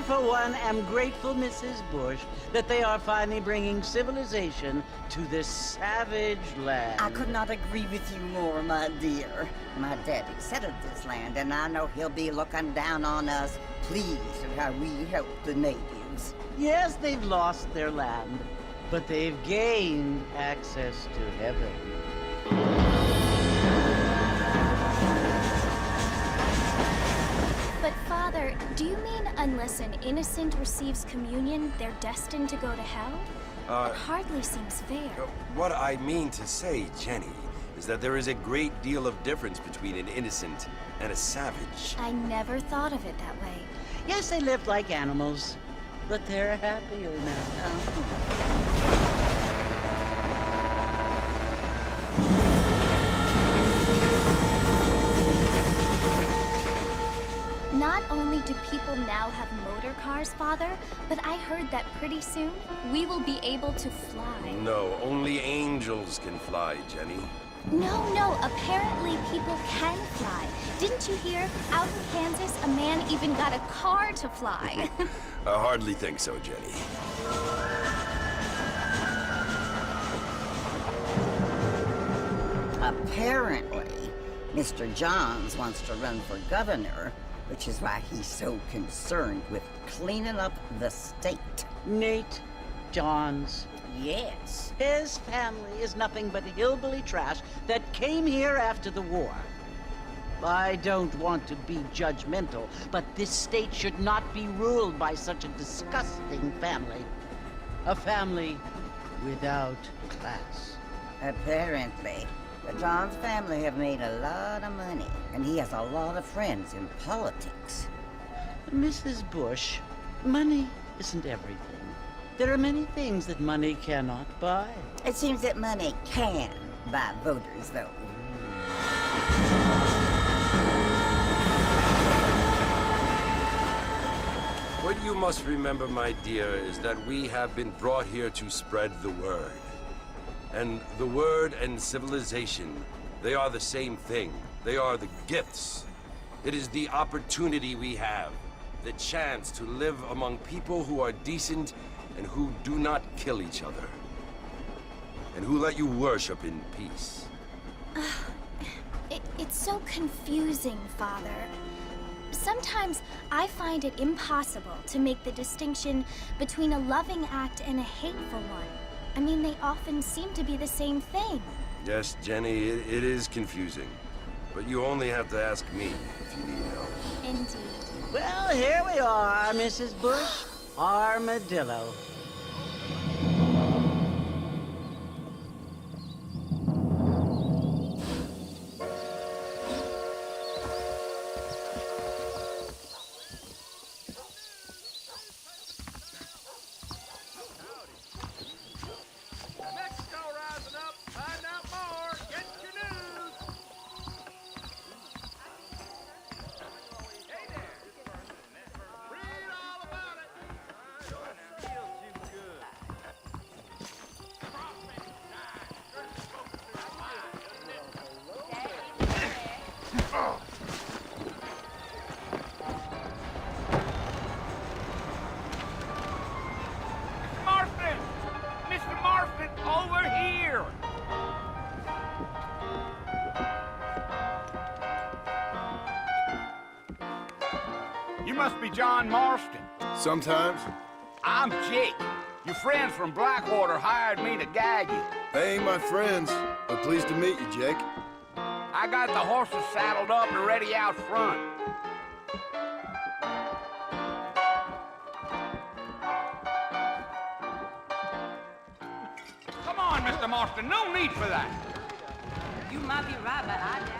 For one, am grateful, Mrs. Bush, that they are finally bringing civilization to this savage land. I could not agree with you more, my dear. My daddy settled this land, and I know he'll be looking down on us, pleased at how we help the natives. Yes, they've lost their land, but they've gained access to heaven. But Father, do you mean unless an innocent receives communion, they're destined to go to hell? That hardly seems fair. What I mean to say, Jenny, is that there is a great deal of difference between an innocent and a savage. I never thought of it that way. Yes, they lived like animals, but they're happier now. Not only do people now have motor cars, Father, but I heard that pretty soon we will be able to fly. No, only angels can fly, Jenny. No, apparently people can fly. Didn't you hear? Out in Kansas, a man even got a car to fly. I hardly think so, Jenny. Apparently, Mr. Johns wants to run for governor, which is why he's so concerned with cleaning up the state. Nate Johns. Yes. His family is nothing but hillbilly trash that came here after the war. I don't want to be judgmental, but this state should not be ruled by such a disgusting family. A family without class. Apparently. The Johns family have made a lot of money, and he has a lot of friends in politics. Mrs. Bush, money isn't everything. There are many things that money cannot buy. It seems that money can buy voters, though. What you must remember, my dear, is that we have been brought here to spread the word. And the word and civilization, they are the same thing. They are the gifts. It is the opportunity we have, the chance to live among people who are decent and who do not kill each other. And who let you worship in peace. It's so confusing, Father. Sometimes I find it impossible to make the distinction between a loving act and a hateful one. I mean, they often seem to be the same thing. Yes, Jenny, it is confusing. But you only have to ask me if you need help. Indeed. Well, here we are, Mrs. Bush. Armadillo. You must be John Marston. Sometimes. I'm Jake. Your friends from Blackwater hired me to guide you. They ain't my friends, but pleased to meet you, Jake. I got the horses saddled up and ready out front. Come on, Mr. Marston, no need for that. You might be right, but I doubt it.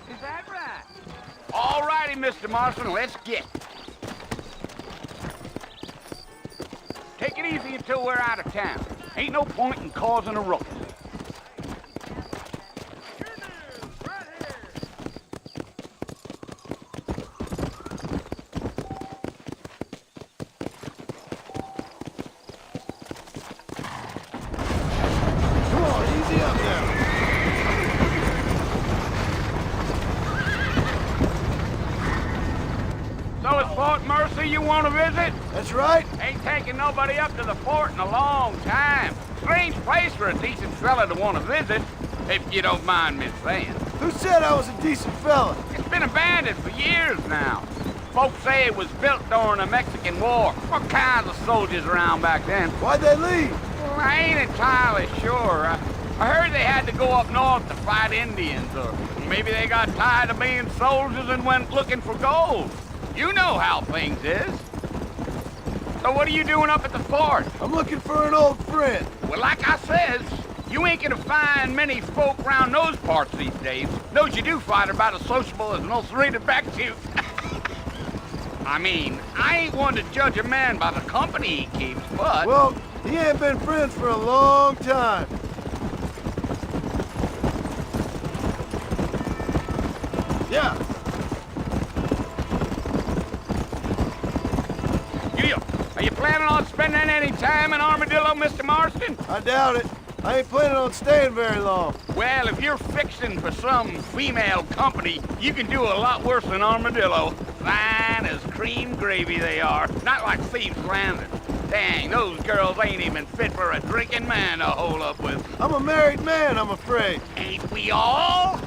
Is that right? All righty, Mr. Marston, let's get. Take it easy until we're out of town. Ain't no point in causing a ruckus. Come on, easy up now. So it's Fort Mercy you want to visit? That's right. Ain't taking nobody up to the fort in a long time. Strange place for a decent fella to want to visit, if you don't mind me saying. Who said I was a decent fella? It's been abandoned for years now. Folks say it was built during the Mexican War. What kinds of soldiers around back then? Why'd they leave? Well, I ain't entirely sure. I heard they had to go up north to fight Indians, or maybe they got tired of being soldiers and went looking for gold. You know how things is. So what are you doing up at the fort? I'm looking for an old friend. Well, like I says, you ain't gonna find many folk around those parts these days. Those you do find are about as sociable as an ulcerated back tooth. I mean, I ain't one to judge a man by the company he keeps, but... Well, he ain't been friends for a long time. Yeah. Are you planning on spending any time in Armadillo, Mr. Marston? I doubt it. I ain't planning on staying very long. Well, if you're fixing for some female company, you can do a lot worse than Armadillo. Fine as cream gravy they are, not like Thieves' Landing. Dang, those girls ain't even fit for a drinking man to hole up with. I'm a married man, I'm afraid. Ain't we all?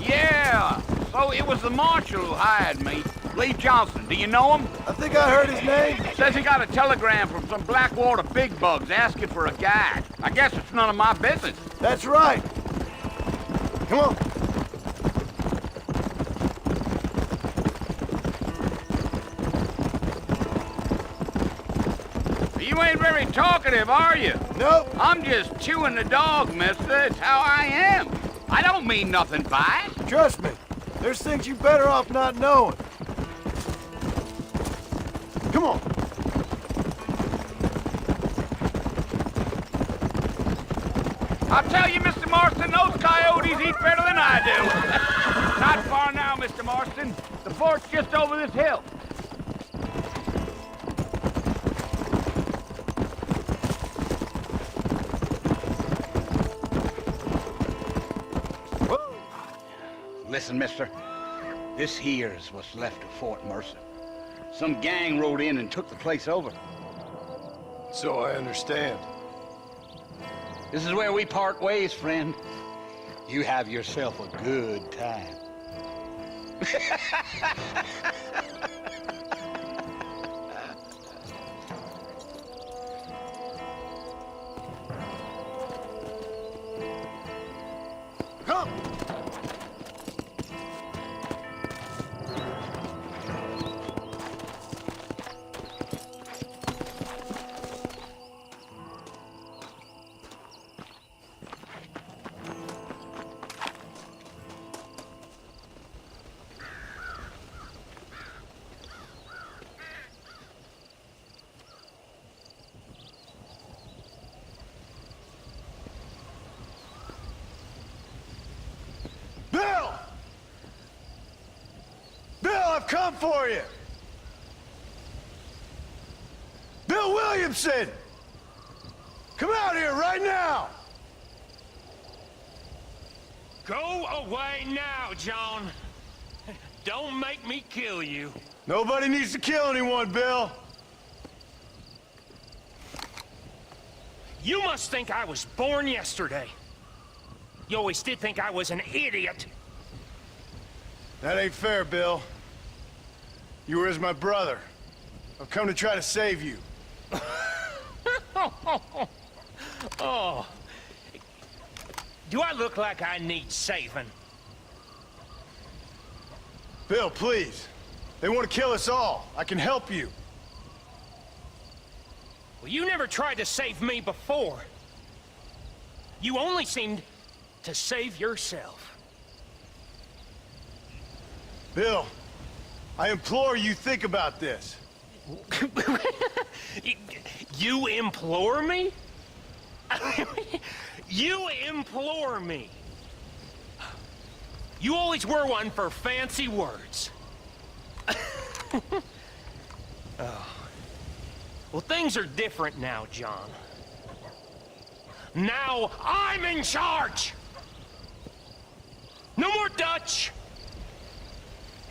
Yeah, so it was the marshal who hired me. Lee Johnson, do you know him? I think I heard his name. Says he got a telegram from some Blackwater big bugs asking for a guide. I guess it's none of my business. That's right. Come on. You ain't very talkative, are you? Nope. I'm just chewing the dog, mister. It's how I am. I don't mean nothing by it. Trust me. There's things you better off not knowing. Come on. I'll tell you, Mr. Marston, those coyotes eat better than I do. Not far now, Mr. Marston. The fort's just over this hill. Whoa. Listen, mister. This here's what's left of Fort Mercer. Some gang rode in and took the place over. So I understand. This is where we part ways, friend. You have yourself a good time. Come! Bill! Bill, I've come for you! Bill Williamson! Come out here right now! Go away now, John. Don't make me kill you. Nobody needs to kill anyone, Bill. You must think I was born yesterday. You always did think I was an idiot. That ain't fair, Bill. You were as my brother. I've come to try to save you. Oh. Do I look like I need saving? Bill, please. They want to kill us all. I can help you. Well, you never tried to save me before. You only seemed to save yourself. Bill, I implore you, think about this. You implore me? You implore me. You always were one for fancy words. Oh. Well, things are different now, John. Now I'm in charge! No more Dutch!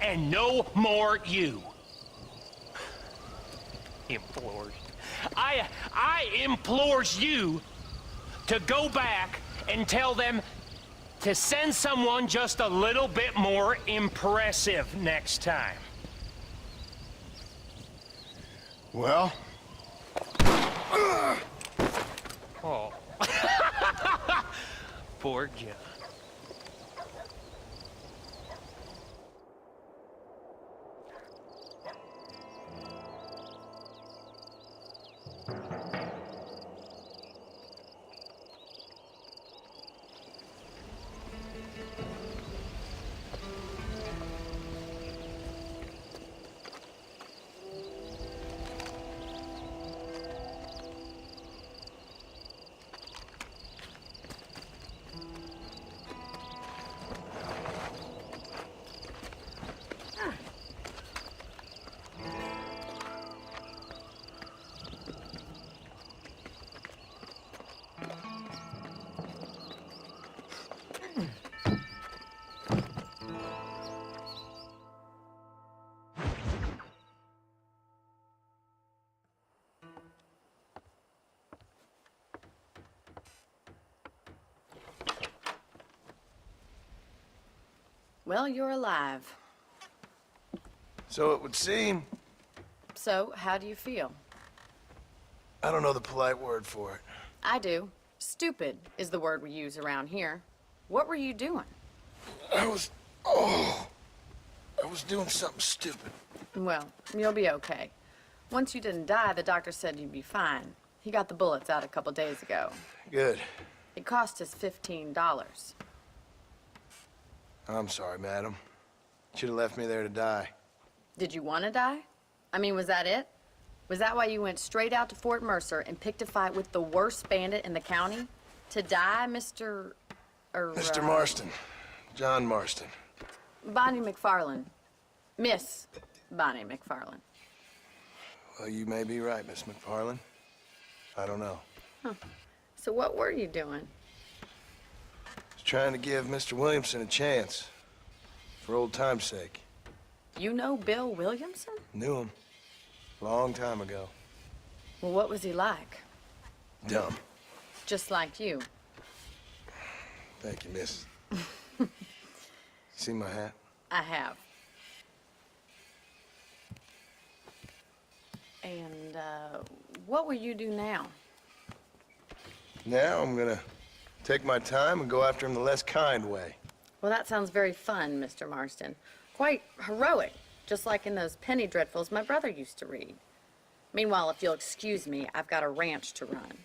And no more you. Implores. I implores you to go back and tell them to send someone just a little bit more impressive next time. Well? Oh. Poor John. Well, you're alive. So it would seem. So, how do you feel? I don't know the polite word for it. I do. Stupid is the word we use around here. What were you doing? I was doing something stupid. Well, you'll be okay. Once you didn't die, the doctor said you'd be fine. He got the bullets out a couple days ago. Good. It cost us $15. I'm sorry, madam. Should have left me there to die. Did you want to die? I mean, was that it? Was that why you went straight out to Fort Mercer and picked a fight with the worst bandit in the county? To die, Mr. Mr. Marston. John Marston. Bonnie McFarland. Miss Bonnie McFarland. Well, you may be right, Miss McFarland. I don't know. Huh. So what were you doing? I was trying to give Mr. Williamson a chance. for old time's sake. You know Bill Williamson? Knew him. Long time ago. Well, what was he like? Dumb. Just like you. Thank you, miss. See my hat? I have. And, what will you do now? Now I'm gonna take my time and go after him the less kind way. Well, that sounds very fun, Mr. Marston. Quite heroic, just like in those penny dreadfuls my brother used to read. Meanwhile, if you'll excuse me, I've got a ranch to run.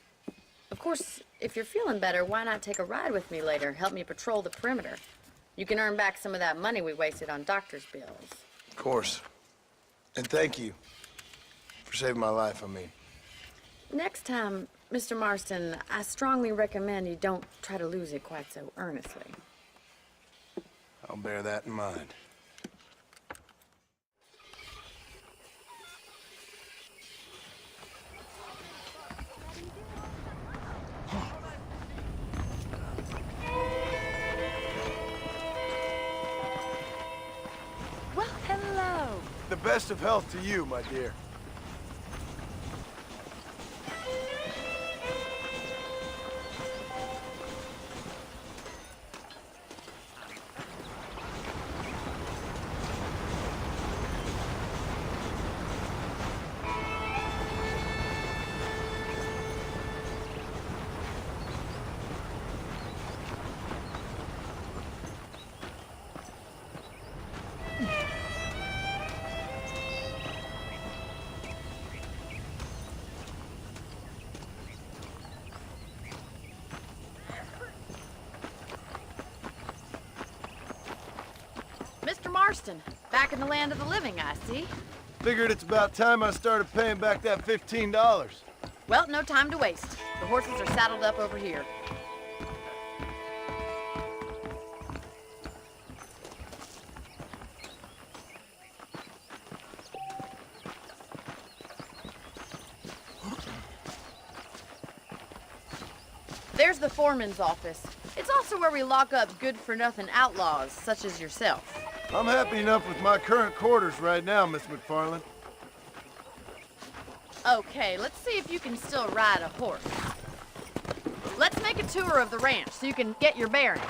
Of course, if you're feeling better, why not take a ride with me later? Help me patrol the perimeter. You can earn back some of that money we wasted on doctor's bills. Of course. And thank you for saving my life, I mean. Next time, Mr. Marston, I strongly recommend you don't try to lose it quite so earnestly. I'll bear that in mind. Well, hello. The best of health to you, my dear. Mr. Marston, back in the land of the living, I see. Figured it's about time I started paying back that $15. Well, no time to waste. The horses are saddled up over here. There's the foreman's office. It's also where we lock up good-for-nothing outlaws, such as yourself. I'm happy enough with my current quarters right now, Miss McFarland. Okay, let's see if you can still ride a horse. Let's make a tour of the ranch so you can get your bearings.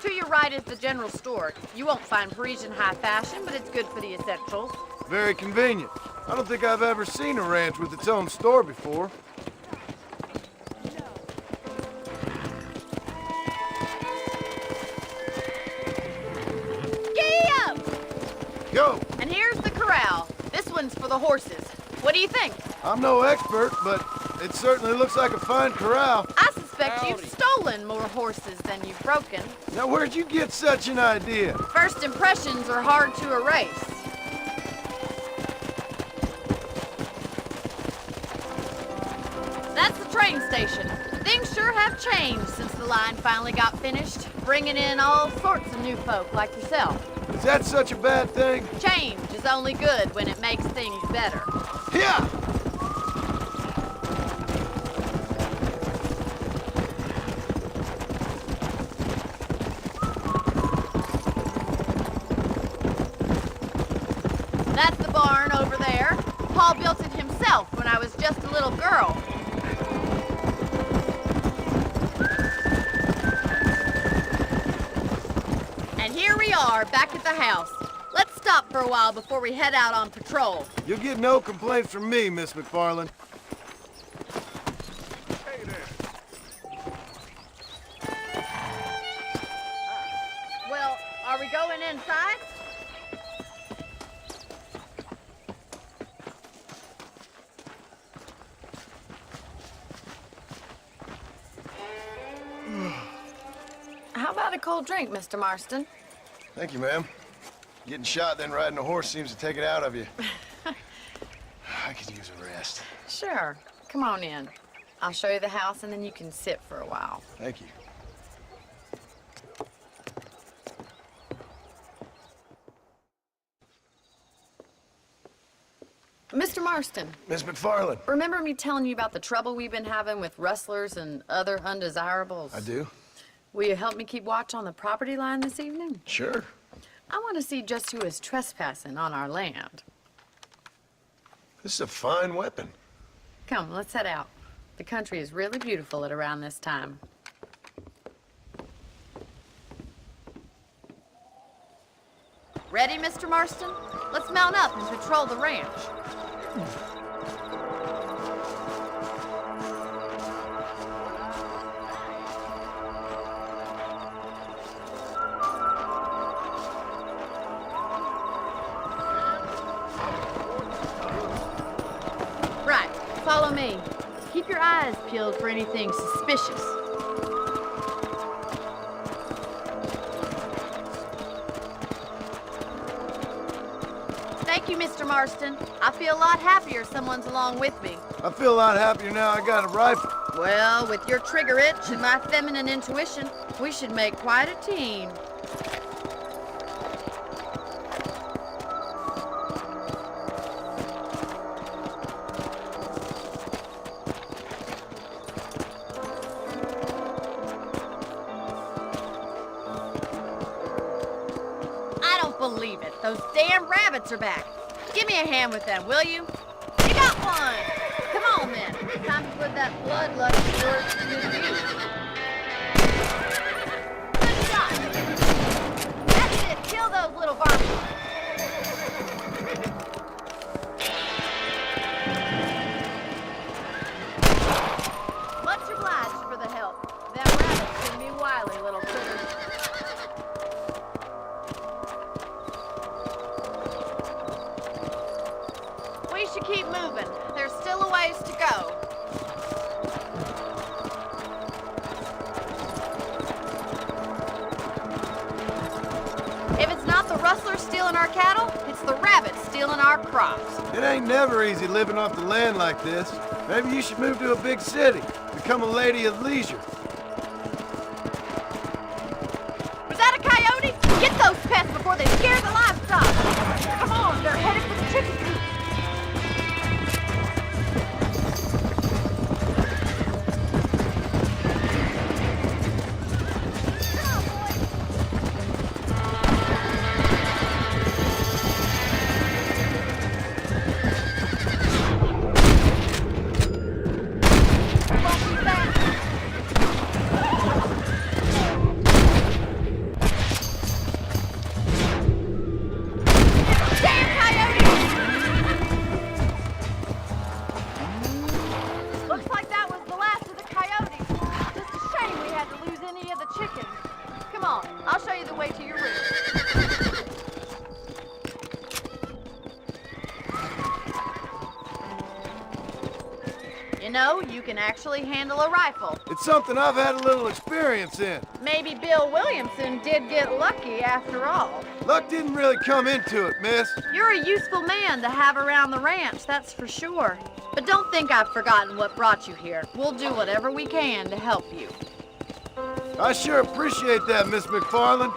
To your right is the general store. You won't find Parisian high fashion, but it's good for the essentials. Very convenient. I don't think I've ever seen a ranch with its own store before. Giddy up! Go! And here's the corral. This one's for the horses. What do you think? I'm no expert, but it certainly looks like a fine corral. I suspect you've stolen more horses than you've broken. Now, where'd you get such an idea? First impressions are hard to erase. That's the train station. Things sure have changed since the line finally got finished, bringing in all sorts of new folk like yourself. Is that such a bad thing? Change is only good when it makes things better. Yeah! That's the barn over there. Paul built it himself when I was just a little girl. And here we are, back at the house. Let's stop for a while before we head out on patrol. You'll get no complaints from me, Miss McFarland. Hey there. Well, are we going inside? How about a cold drink, Mr. Marston? Thank you, ma'am. Getting shot, then riding a horse seems to take it out of you. I could use a rest. Sure. Come on in. I'll show you the house, and then you can sit for a while. Thank you. Mr. Marston, Miss McFarland. remember me telling you about the trouble we've been having with rustlers and other undesirables? I do. Will you help me keep watch on the property line this evening? Sure. I want to see just who is trespassing on our land. This is a fine weapon. Come, let's head out. The country is really beautiful at around this time. Ready, Mr. Marston? Let's mount up and patrol the ranch. Right, follow me. Keep your eyes peeled for anything suspicious. Thank you, Mr. Marston. I feel a lot happier someone's along with me. I feel a lot happier now I got a rifle. Well, with your trigger itch and my feminine intuition, we should make quite a team. I don't believe it. Those damn rabbits are back. Give me a hand with them, will you? You got one! Come on, then. Time to put that bloodlust of yours to good use. Good shot! That's it! Kill those little varmints! Much obliged for the help. Them rabbits can be wily little critters. We should keep moving. There's still a ways to go. If it's not the rustlers stealing our cattle, it's the rabbits stealing our crops. It ain't never easy living off the land like this. Maybe you should move to a big city. Become a lady of leisure. Was that a coyote? Get those pests before they scare the livestock. Come on, they're headed for the chicken coop. You know, you can actually handle a rifle. It's something I've had a little experience in. Maybe Bill Williamson did get lucky after all. Luck didn't really come into it, miss. You're a useful man to have around the ranch, that's for sure. But don't think I've forgotten what brought you here. We'll do whatever we can to help you. I sure appreciate that, Miss McFarland.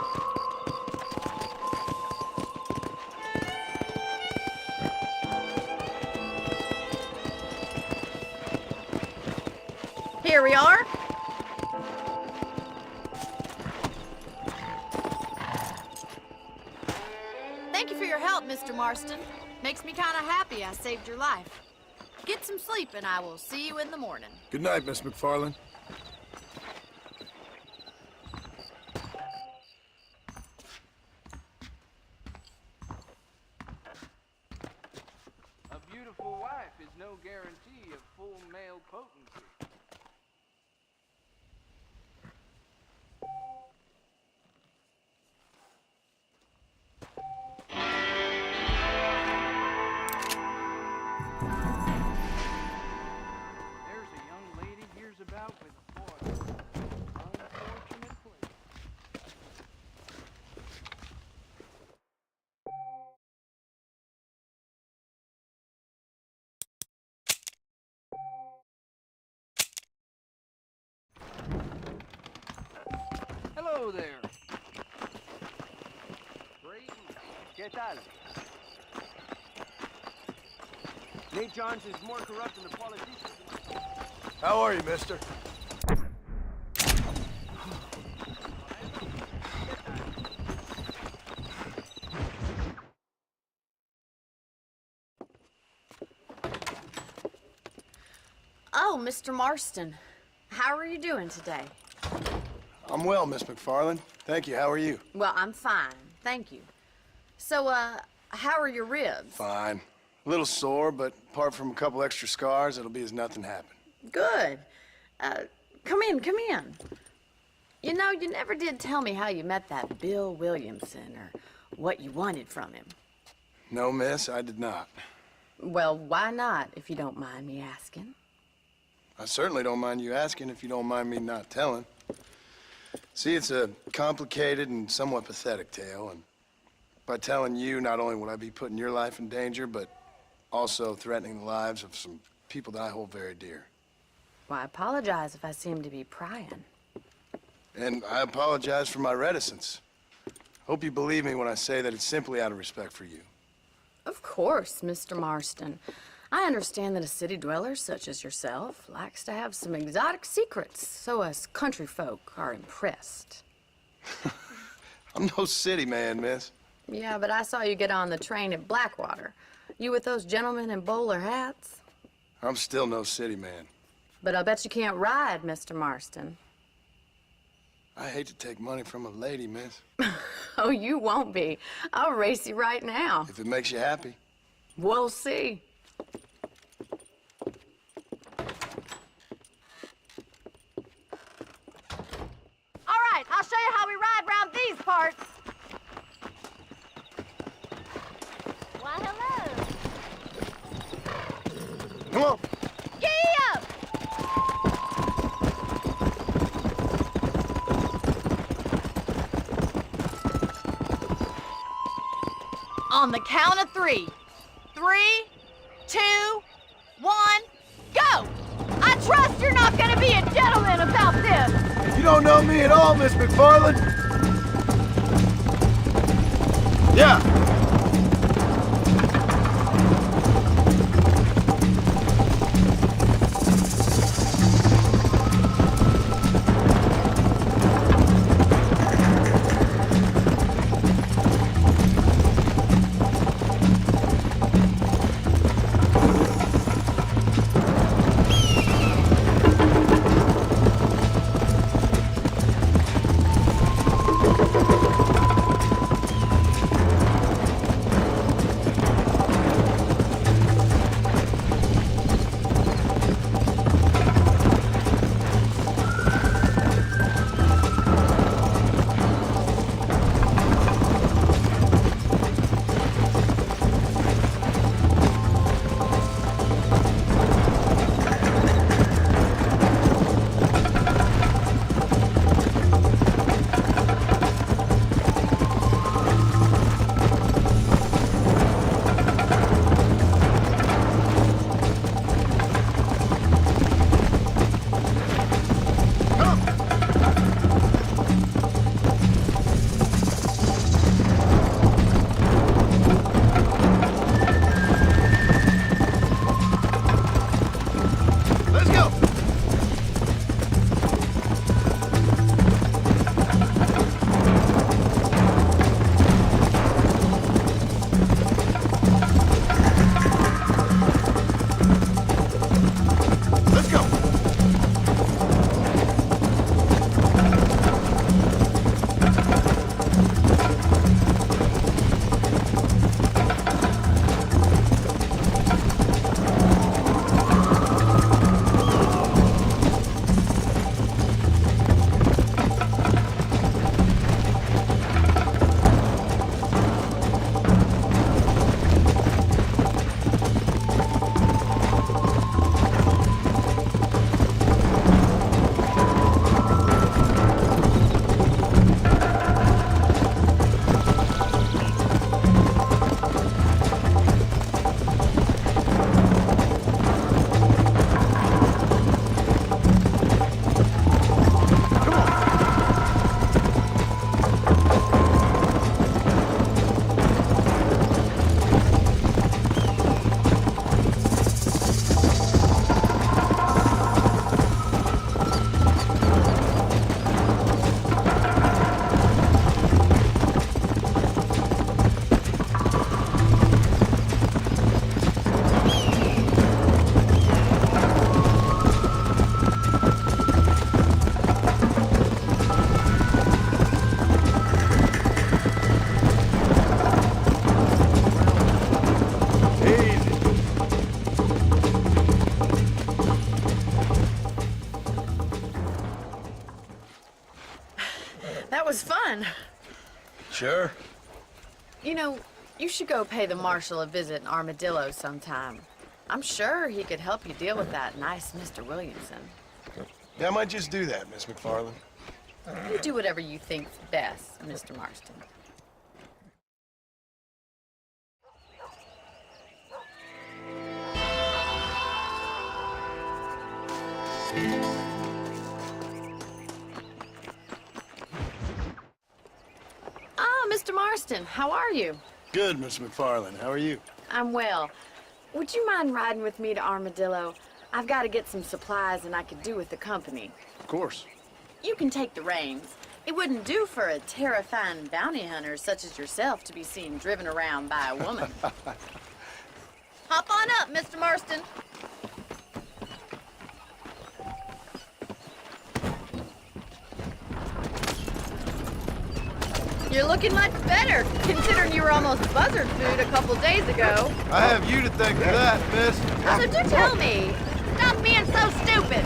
Here we are. Thank you for your help, Mr. Marston. Makes me kind of happy I saved your life. Get some sleep and I will see you in the morning. Good night, Miss McFarland. A beautiful wife is no guarantee of full male potency. There's a young lady hears about with boy. Unfortunate place. Hello there. Great. ¿Qué tal? Nate Johns is more corrupt than a politician. How are you, mister? Oh, Mr. Marston. How are you doing today? I'm well, Miss McFarland. Thank you. How are you? Well, I'm fine. Thank you. So, how are your ribs? Fine. A little sore, but apart from a couple extra scars, it'll be as nothing happened. Good. Come in, come in. You know, you never did tell me how you met that Bill Williamson or what you wanted from him. No, miss, I did not. Well, why not, if you don't mind me asking? I certainly don't mind you asking if you don't mind me not telling. See, it's a complicated and somewhat pathetic tale, and by telling you, not only would I be putting your life in danger, but also threatening the lives of some people that I hold very dear. Well, I apologize if I seem to be prying. And I apologize for my reticence. Hope you believe me when I say that it's simply out of respect for you. Of course, Mr. Marston. I understand that a city dweller such as yourself likes to have some exotic secrets, so us country folk are impressed. I'm no city man, miss. Yeah, but I saw you get on the train at Blackwater. You with those gentlemen in bowler hats? I'm still no city man. But I'll bet you can't ride, Mr. Marston. I hate to take money from a lady, miss. Oh, you won't be. I'll race you right now. If it makes you happy. We'll see. All right, I'll show you how we ride round these parts. Why, hello. Come on. Gee up! On the count of 3. 3, 2, 1, go! I trust you're not gonna be a gentleman about this. You don't know me at all, Miss McFarland. Yeah. fun. Sure. You know, you should go pay the marshal a visit in Armadillo sometime. I'm sure he could help you deal with that nice Mr. Williamson. Yeah, I might just do that, Miss McFarland. You do whatever you think's best, Mr. Marston. Ah, Mr. Marston, how are you? Good, Miss McFarland. How are you? I'm well. Would you mind riding with me to Armadillo? I've got to get some supplies and I could do with the company. Of course. You can take the reins. It wouldn't do for a terrifying bounty hunter such as yourself to be seen driven around by a woman. Hop on up, Mr. Marston. You're looking much better, considering you were almost buzzard food a couple days ago. I have you to thank for that, miss. So do tell me. Stop being so stupid.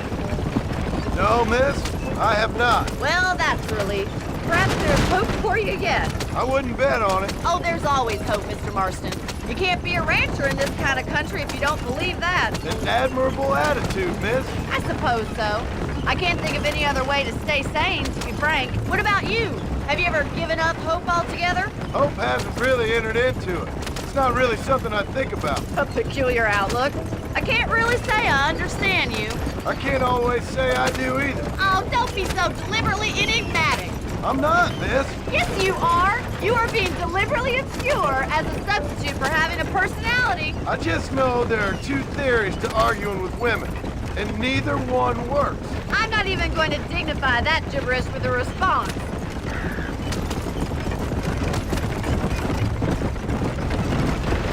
No, miss, I have not. Well, that's a relief. Perhaps there's hope for you yet. I wouldn't bet on it. Oh, there's always hope, Mr. Marston. You can't be a rancher in this kind of country if you don't believe that. An admirable attitude, miss. I suppose so. I can't think of any other way to stay sane, to be frank. What about you? Have you ever given up hope altogether? Hope hasn't really entered into it. It's not really something I think about. A peculiar outlook. I can't really say I understand you. I can't always say I do either. Oh, don't be so deliberately enigmatic. I'm not, miss. Yes, you are. You are being deliberately obscure as a substitute for having a personality. I just know there are two theories to arguing with women, and neither one works. I'm not even going to dignify that gibberish with a response.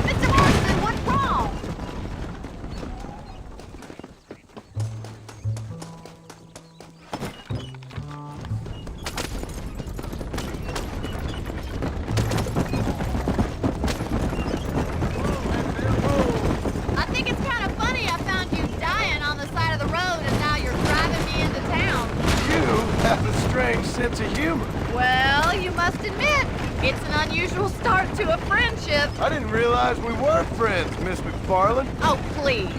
Mr. Marston, what's wrong? I think it's kind of funny I found you dying on the side of the road and now you're driving me into town. You have a strange sense of humor. Well, you must admit, it's an unusual start to a friendship. I didn't realize we were friends, Miss McFarland. Oh, please.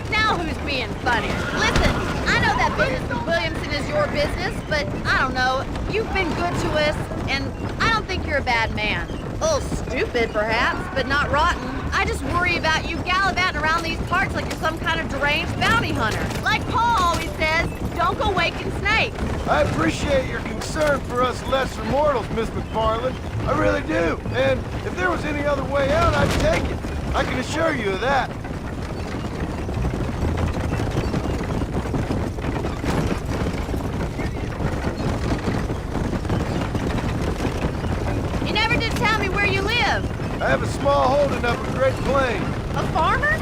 Now who's being funny? Listen, I know that business with Williamson is your business, but I don't know. You've been good to us, and I don't think you're a bad man. A little stupid, perhaps, but not rotten. I just worry about you gallivanting around these parts like you're some kind of deranged bounty hunter. Like Paul always says, don't go waking snakes. I appreciate your concern for us lesser mortals, Miss McFarland. I really do. And if there was any other way out, I'd take it. I can assure you of that. You never did tell me where you live. I have a small holding up at Great Plains. A farmer?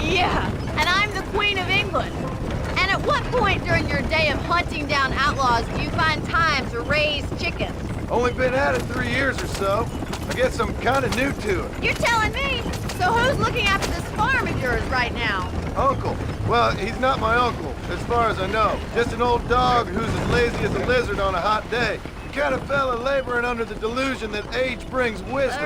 Yeah, and I'm the Queen of England. And at what point during your day of hunting down outlaws do you find time to raise chickens? Only been at it 3 years or so. I guess I'm kind of new to it. You're telling me? So who's looking after this farm of yours right now? Uncle. Well, he's not my uncle, as far as I know. Just an old dog who's as lazy as a lizard on a hot day. The kind of fella laboring under the delusion that age brings wisdom.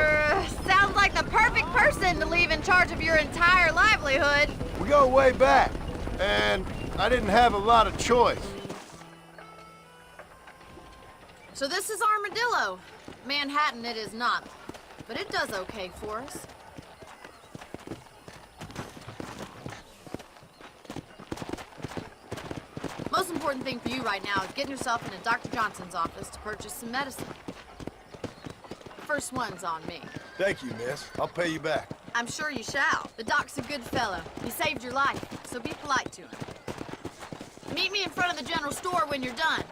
Sounds like the perfect person to leave in charge of your entire livelihood. We go way back, and I didn't have a lot of choice. So this is Armadillo. Manhattan it is not, but it does okay for us. Most important thing for you right now is getting yourself into Dr. Johnson's office to purchase some medicine. The first one's on me. Thank you, miss. I'll pay you back. I'm sure you shall. The doc's a good fellow. He saved your life, so be polite to him. Meet me in front of the general store when you're done.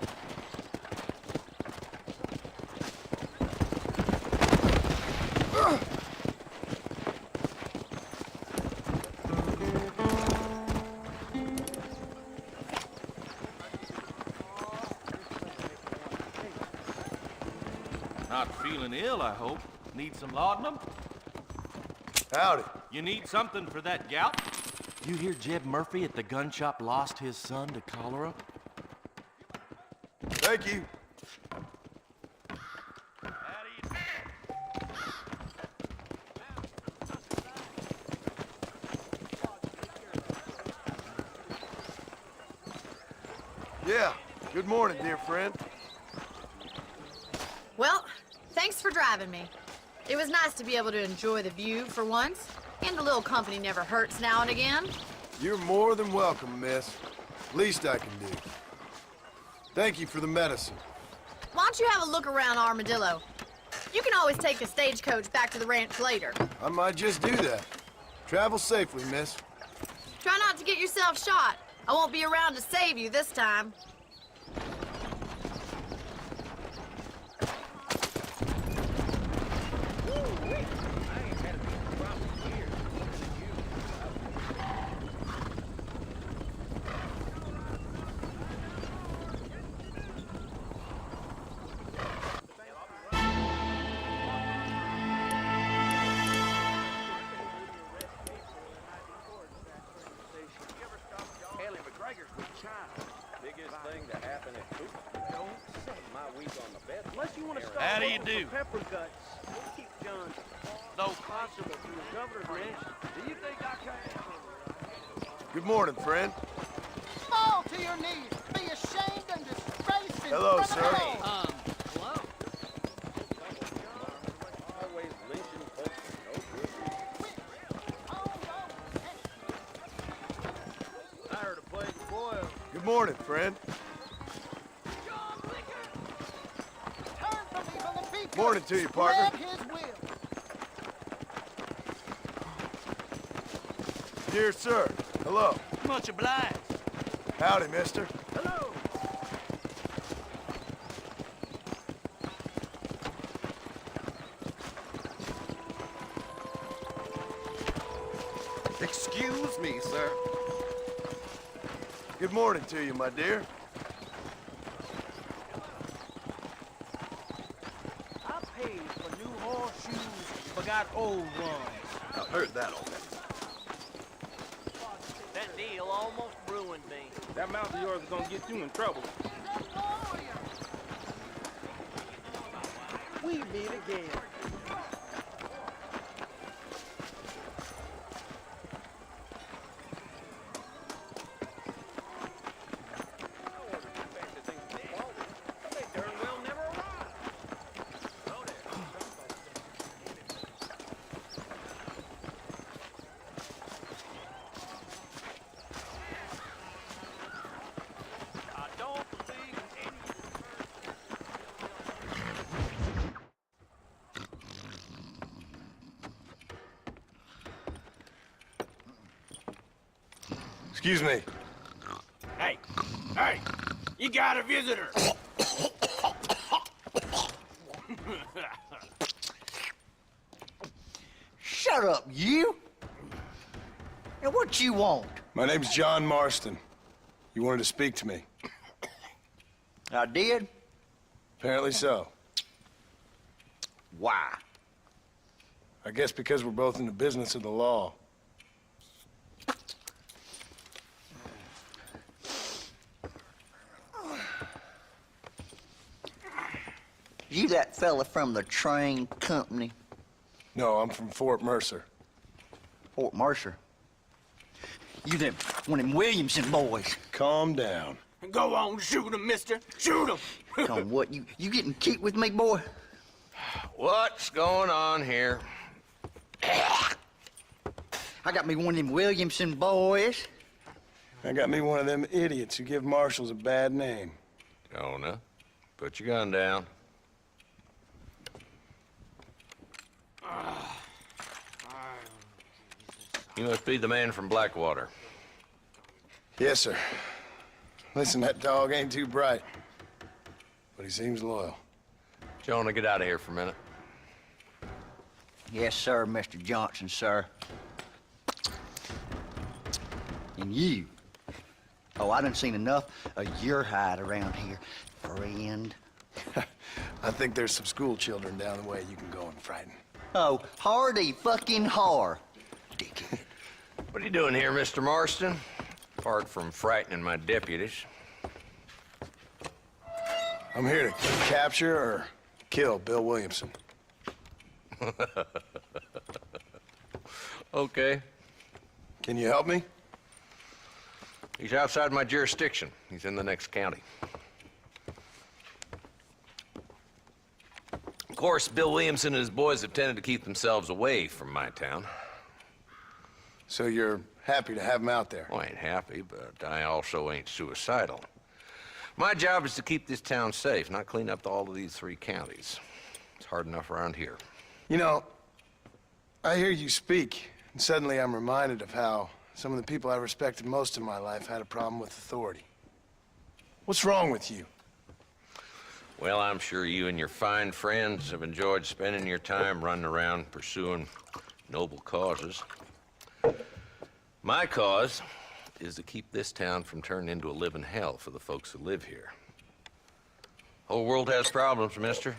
Not feeling ill, I hope. Need some laudanum? Howdy. You need something for that gout? You hear Jeb Murphy at the gun shop lost his son to cholera? Thank you. Yeah. Good morning, dear friend. Well, thanks for driving me. It was nice to be able to enjoy the view for once, and a little company never hurts now and again. You're more than welcome, miss. Least I can do. Thank you for the medicine. Why don't you have a look around Armadillo? You can always take a stagecoach back to the ranch later. I might just do that. Travel safely, miss. Try not to get yourself shot. I won't be around to save you this time. How do you do? Pepper guts. We'll keep John No. possible from the governor's ranch. Do you think I can? Good morning, friend. Fall to your knees. Be ashamed and disgraced in Hello, front of sir. the law. Hello. I heard a plague boil. Good morning, friend. Turn from evil and be good. Morning to you, partner. Spread his will. Dear sir. Hello. Much obliged. Howdy, mister. Hello. Excuse me, sir. Good morning to you, my dear. I paid for new horseshoes, but got old ones. I heard that already. That deal almost ruined me. That mouth of yours is gonna get you in trouble. We meet again. Excuse me. Hey, hey, you got a visitor. Shut up, you! Now, what you want? My name's John Marston. You wanted to speak to me. I did? Apparently so. Why? I guess because we're both in the business of the law. You that fella from the train company? No, I'm from Fort Mercer. Fort Mercer? You them, one of them Williamson boys. Calm down. Go on, shoot him, mister. Shoot him. Come on, what, you getting kicked with me, boy? What's going on here? I got me one of them Williamson boys. I got me one of them idiots who give marshals a bad name. Jonah, put your gun down. You must be the man from Blackwater. Yes, sir. Listen, that dog ain't too bright, but he seems loyal. Jonah, get out of here for a minute. Yes, sir, Mr. Johnson, sir. And you. Oh, I done seen enough of your hide around here, friend. I think there's some school children down the way you can go and frighten. Oh, hardy fucking har. Dickhead. What are you doing here, Mr. Marston? Apart from frightening my deputies. I'm here to capture or kill Bill Williamson. Okay. Can you help me? He's outside my jurisdiction. He's in the next county. Of course, Bill Williamson and his boys have tended to keep themselves away from my town. So you're happy to have him out there? Well, I ain't happy, but I also ain't suicidal. My job is to keep this town safe, not clean up all of these 3 counties. It's hard enough around here. You know, I hear you speak, and suddenly I'm reminded of how some of the people I respected most in my life had a problem with authority. What's wrong with you? Well, I'm sure you and your fine friends have enjoyed spending your time running around pursuing noble causes. My cause is to keep this town from turning into a living hell for the folks who live here. Whole world has problems, mister,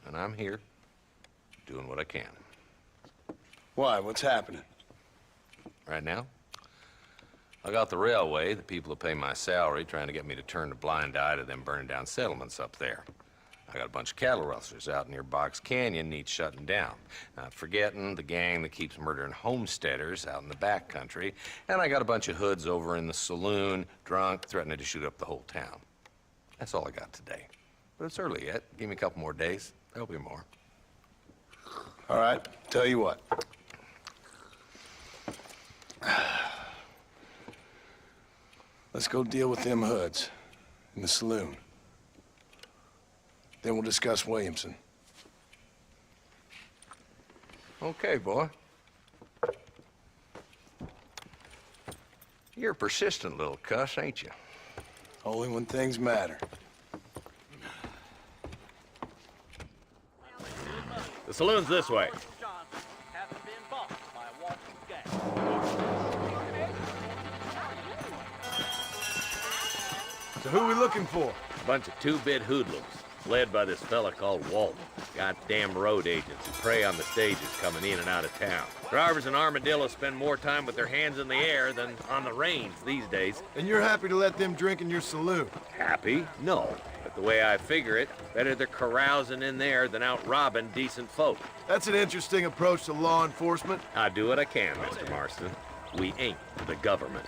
and I'm here doing what I can. Why? What's happening? Right now, I got the railway, the people who pay my salary, trying to get me to turn a blind eye to them burning down settlements up there. I got a bunch of cattle rustlers out near Box Canyon needs shutting down. Not forgetting the gang that keeps murdering homesteaders out in the back country. And I got a bunch of hoods over in the saloon, drunk, threatening to shoot up the whole town. That's all I got today. But it's early yet. Give me a couple more days. There'll be more. All right, tell you what. Let's go deal with them hoods in the saloon. Then we'll discuss Williamson. Okay, boy. You're a persistent little cuss, ain't you? Only when things matter. The saloon's this way. So who are we looking for? A bunch of two-bit hoodlums, led by this fella called Walton. Goddamn road agents who prey on the stages coming in and out of town. Drivers in Armadillo spend more time with their hands in the air than on the reins these days. And you're happy to let them drink in your saloon? Happy? No. But the way I figure it, better they're carousing in there than out robbing decent folk. That's an interesting approach to law enforcement. I do what I can, Mr. Marston. We ain't the government.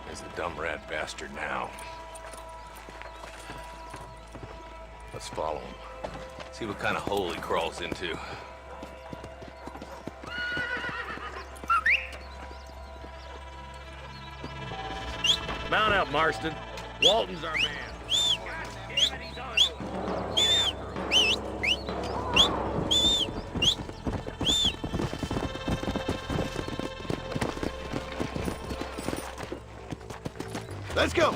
There's the dumb rat bastard now. Let's follow him. See what kind of hole he crawls into. Mount up, Marston. Walton's our man. Damn it, he's on to him. Let's go.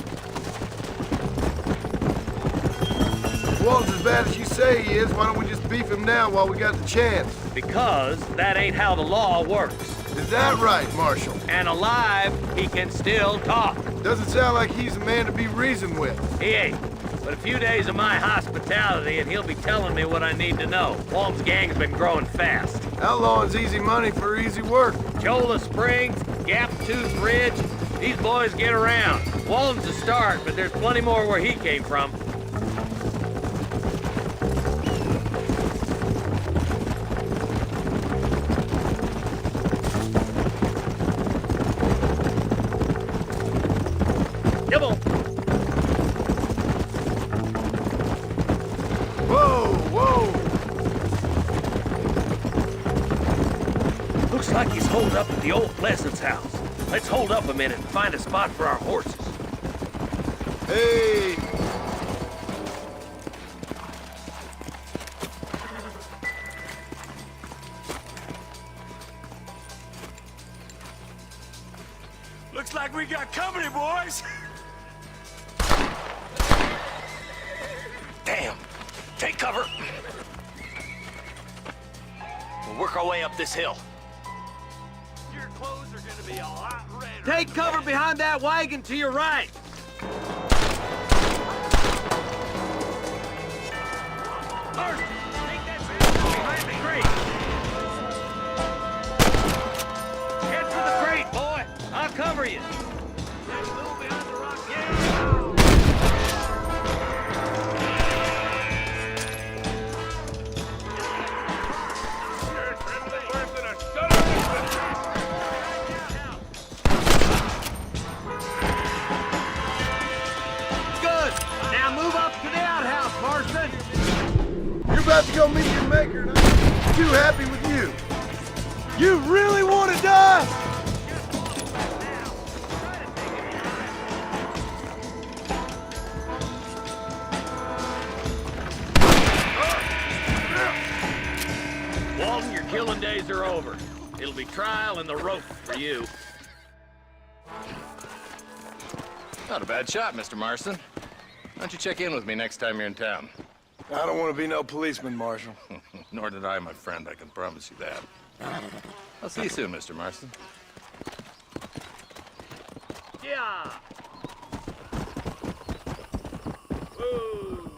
If Walton's as bad as you say he is, why don't we just beef him now while we got the chance? Because that ain't how the law works. Is that right, Marshal? And alive, he can still talk. Doesn't sound like he's a man to be reasoned with. He ain't. But a few days of my hospitality and he'll be telling me what I need to know. Walton's gang's been growing fast. Outlawing's easy money for easy work. Cholla Springs, Gap Tooth Ridge, these boys get around. Walton's a start, but there's plenty more where he came from. Looks like he's holed up at the old Pleasance house. Let's hold up a minute and find a spot for our horses. Hey! Looks like we got company, boys. Damn! Take cover! We'll work our way up this hill. Your clothes are gonna be a lot redder. Take cover behind that wagon to your right. Marshal, take that behind the crate. Head for the crate, boy. I'll cover you. Let's move behind the rock. Yeah. me your maker, and I'm too happy with you. You really want to die? Walton, your killing days are over. It'll be trial and the rope for you. Not a bad shot, Mr. Marston. Why don't you check in with me next time you're in town? I don't want to be no policeman, Marshal. Nor did I, my friend, I can promise you that. I'll see you soon, Mr. Marston. Yeah. Woo.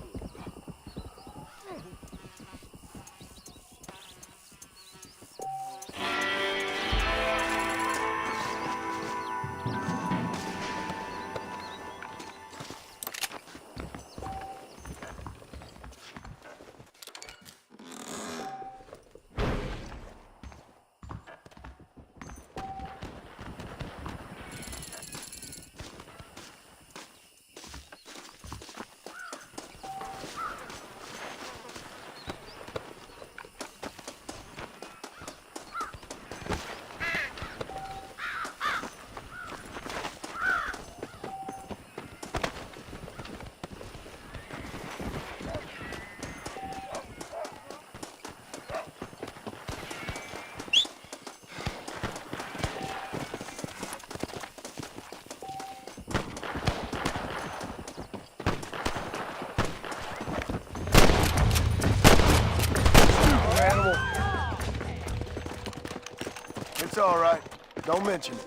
It's all right. Don't mention it.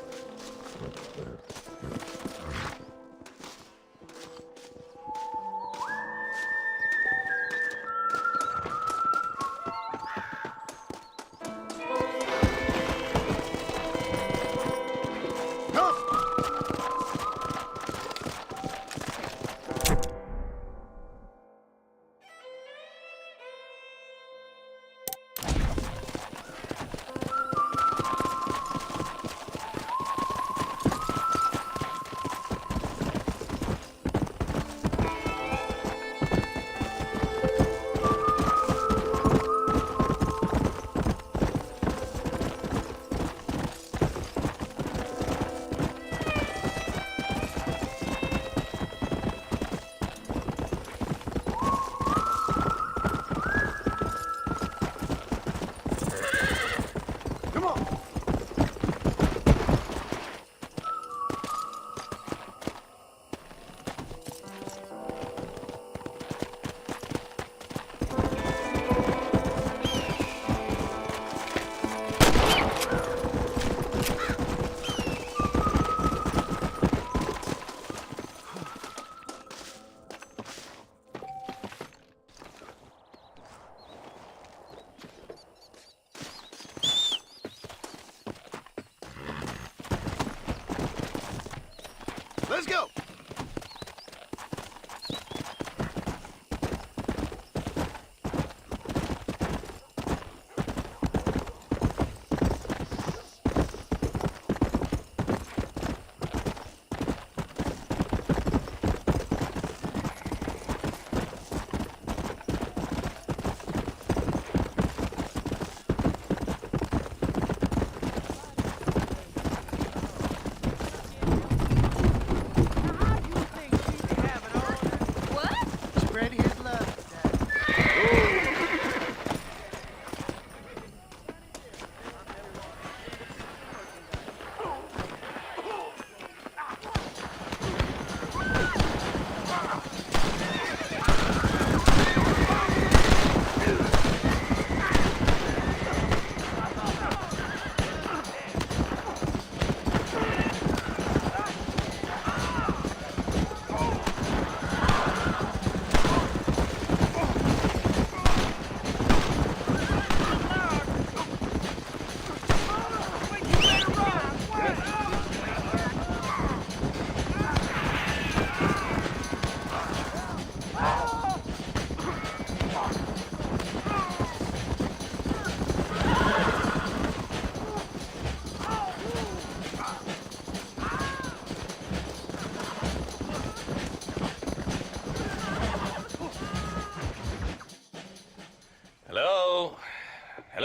Let's go!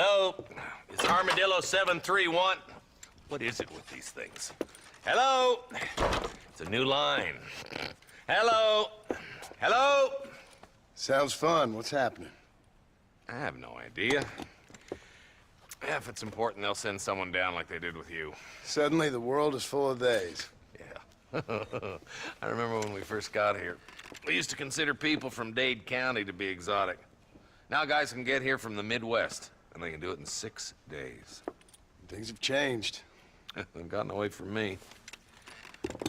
Hello? It's Armadillo 731. What is it with these things? Hello? It's a new line. Hello? Hello? Sounds fun. What's happening? I have no idea. If it's important, they'll send someone down like they did with you. Suddenly, the world is full of days. Yeah. I remember when we first got here. We used to consider people from Dade County to be exotic. Now guys can get here from the Midwest, and they can do it in 6 days. Things have changed. They've gotten away from me.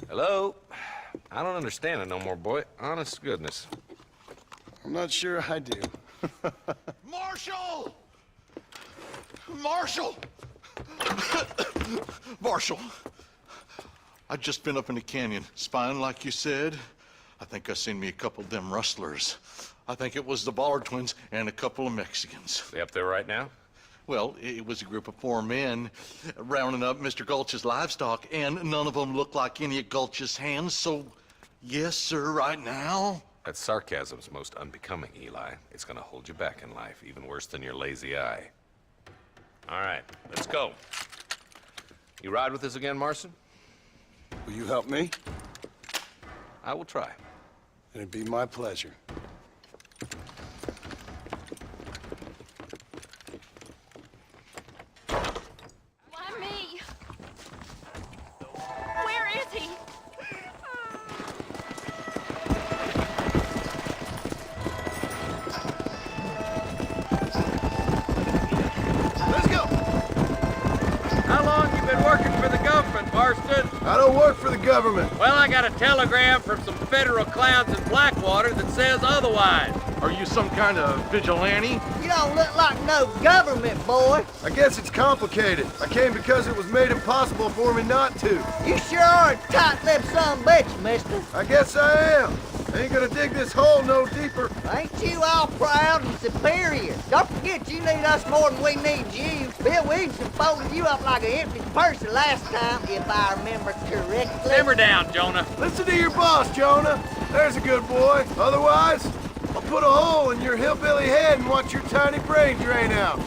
Hello? I don't understand it no more, boy. Honest to goodness. I'm not sure I do. Marshal! Marshal! Marshal! I just been up in the canyon, spying like you said. I think I seen me a couple of them rustlers. I think it was the Ballard twins and a couple of Mexicans. They up there right now? Well, it was a group of 4 men rounding up Mr. Gulch's livestock, and none of them looked like any of Gulch's hands, so yes, sir, right now. That sarcasm's most unbecoming, Eli. It's gonna hold you back in life, even worse than your lazy eye. All right, let's go. You ride with us again, Marston? Will you help me? I will try. It'd be my pleasure. Why me? Where is he? Let's go! How long you been working for the government, Marston? I don't work for the government. Well, I got a telegram from some federal clowns in Blackwater that says otherwise. Are you some kind of vigilante? You don't look like no government, boy. I guess it's complicated. I came because it was made impossible for me not to. You sure are a tight-lipped son of a bitch, mister. I guess I am. I ain't gonna dig this hole no deeper. Ain't you all proud and superior? Don't forget you need us more than we need you. Bill Williamson folded you up like an empty purse the last time, if I remember correctly. Simmer down, Jonah. Listen to your boss, Jonah. There's a good boy. Otherwise, I'll put a hole in your hillbilly head and watch your tiny brain drain out.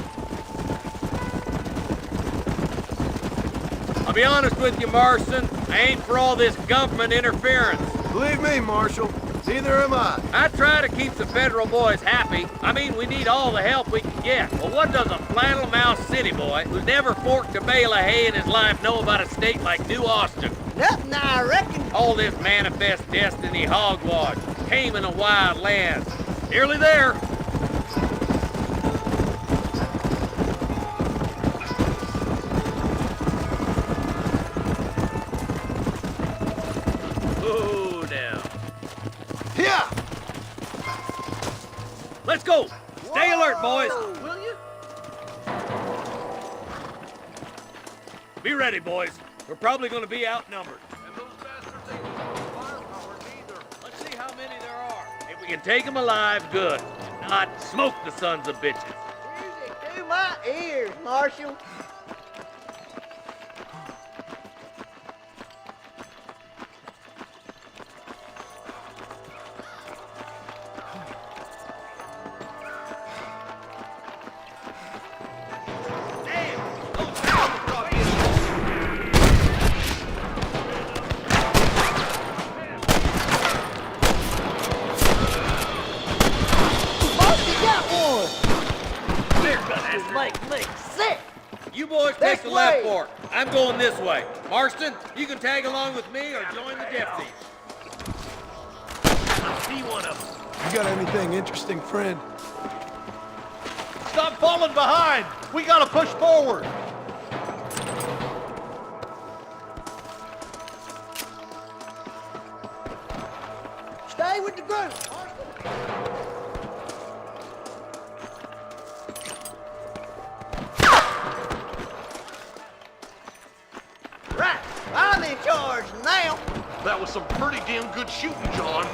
I'll be honest with you, Marston. I ain't for all this government interference. Believe me, Marshal, neither am I. I try to keep the federal boys happy. I mean, we need all the help we can get. Well, what does a flannel mouse city boy who's never forked a bale of hay in his life know about a state like New Austin? Nothing, I reckon. All this manifest destiny hogwash, taming of wild lands. Nearly there. Ooh, now. Yeah! Let's go. Stay alert, boys. Will you? Be ready, boys. We're probably going to be outnumbered. And those bastards ain't got firepower neither. Let's see how many there are. If we can take them alive, good. If not, smoke the sons of bitches. Music to my ears, Marshal. Make me sick. You boys This take the left way. fork. I'm going this way. Marston, you can tag along with me or join the deputies. I see one of them. You got anything interesting, friend? Stop falling behind! We gotta push forward! Stay with the group. Right, I'm in charge now. That was some pretty damn good shooting, John.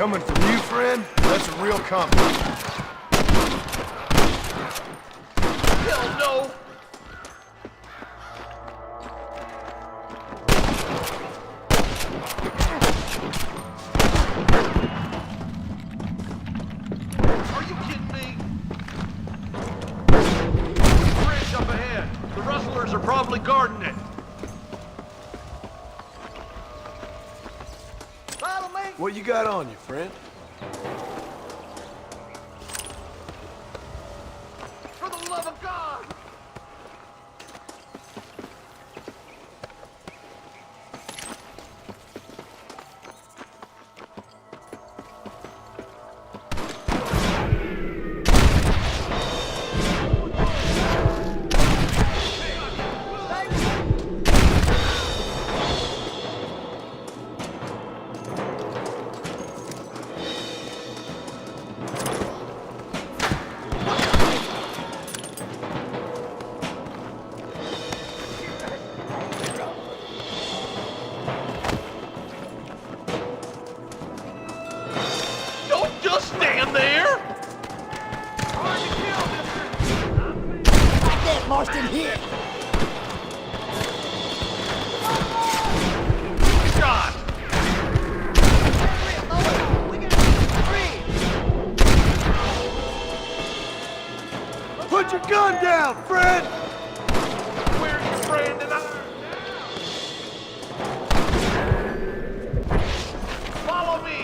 Coming from you, friend, that's a real compliment. Hell no! Are you kidding me? Bridge up ahead. The rustlers are probably guarding it. Follow me. What you got on you, friend? For the love of God! Don't just stand there! Like that, Marston, here. Shot! Put your gun down, friend! Where's your friend and I? Follow me!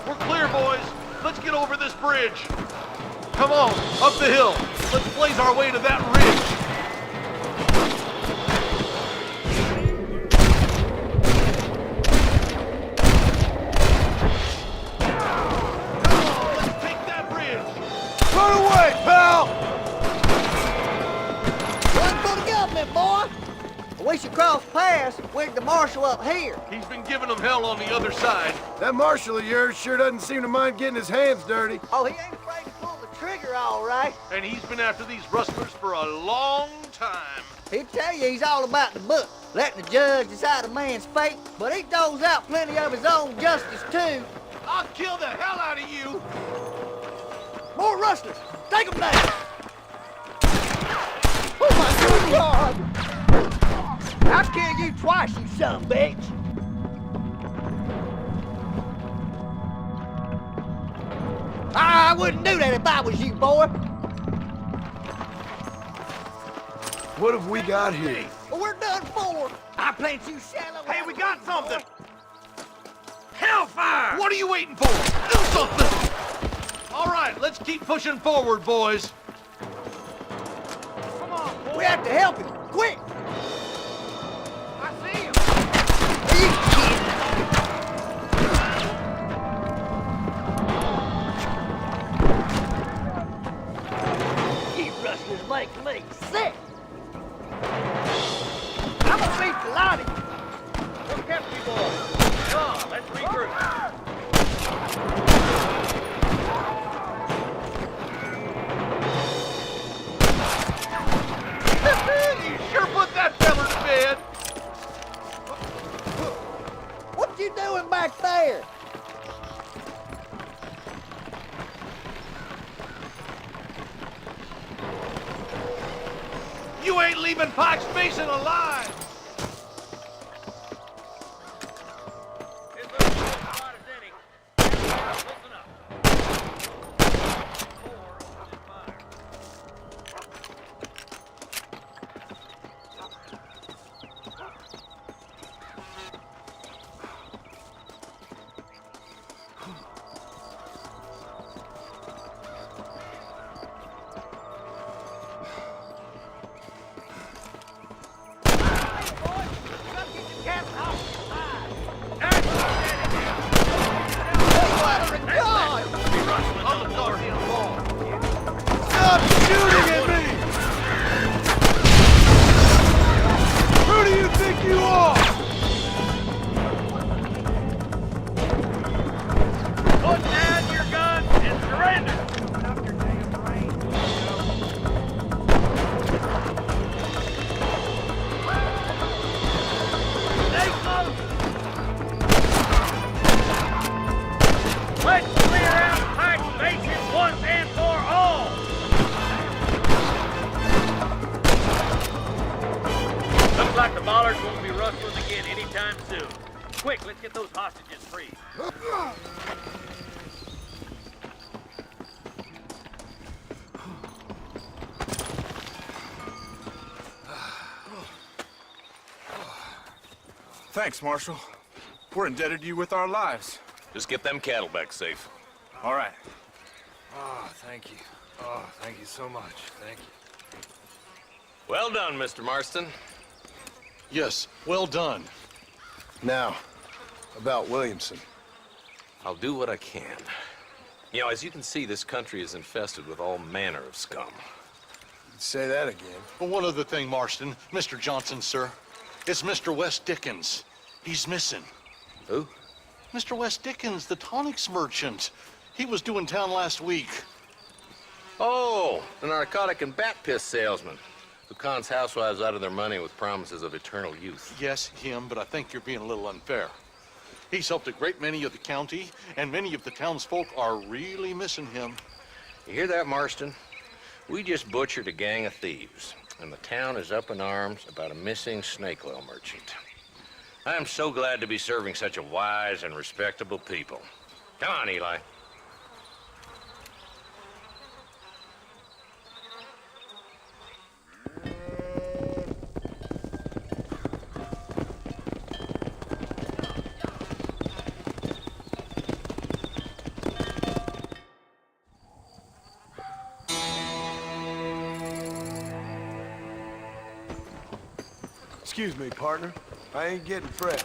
We're clear, boys. Let's get over this bridge. Come on, up the hill. Let's blaze our way to that ridge. Come on, let's take that bridge. Run away, pal! Run for the government, boy. We should cross paths with the marshal up here. He's been giving them hell on the other side. That marshal of yours sure doesn't seem to mind getting his hands dirty. Oh, he ain't afraid to pull the trigger, all right. And he's been after these rustlers for a long time. He'll tell you he's all about the book, letting the judge decide a man's fate, but he doles out plenty of his own justice, too. I'll kill the hell out of you. More rustlers. Take them down. Oh, my good God. I'll kill you twice, you son of a bitch. I wouldn't do that if I was you, boy. What have we got here? We're done for. I plant you shallow. Hey, we got something. Hellfire! What are you waiting for? Do something! All right, let's keep pushing forward, boys. Come on, boy. We have to help him. Quick! I see him. You rustlers make me sick. I'm gonna beat the lot of you. What kept you boys? Come on, let's regroup. You sure put that feller to bed. What you doing back there? You ain't leaving Pike's Basin alive. like the bollards won't be rustling again anytime soon. Quick, let's get those hostages free. Thanks, Marshal. We're indebted to you with our lives. Just get them cattle back safe. All right. Oh, thank you. Oh, thank you so much. Thank you. Well done, Mr. Marston. Yes, well done. Now, about Williamson. I'll do what I can. You know, as you can see, this country is infested with all manner of scum. Say that again. Well, one other thing, Marston. Mr. Johnson, sir. It's Mr. Wes Dickens. He's missing. Who? Mr. Wes Dickens, the tonics merchant. He was due in town last week. Oh, the narcotic and bat piss salesman who cons housewives out of their money with promises of eternal youth. Yes, him, but I think you're being a little unfair. He's helped a great many of the county, and many of the townsfolk are really missing him. You hear that, Marston? We just butchered a gang of thieves, and the town is up in arms about a missing snake oil merchant. I am so glad to be serving such a wise and respectable people. Come on, Eli. Excuse me, partner. I ain't getting fresh.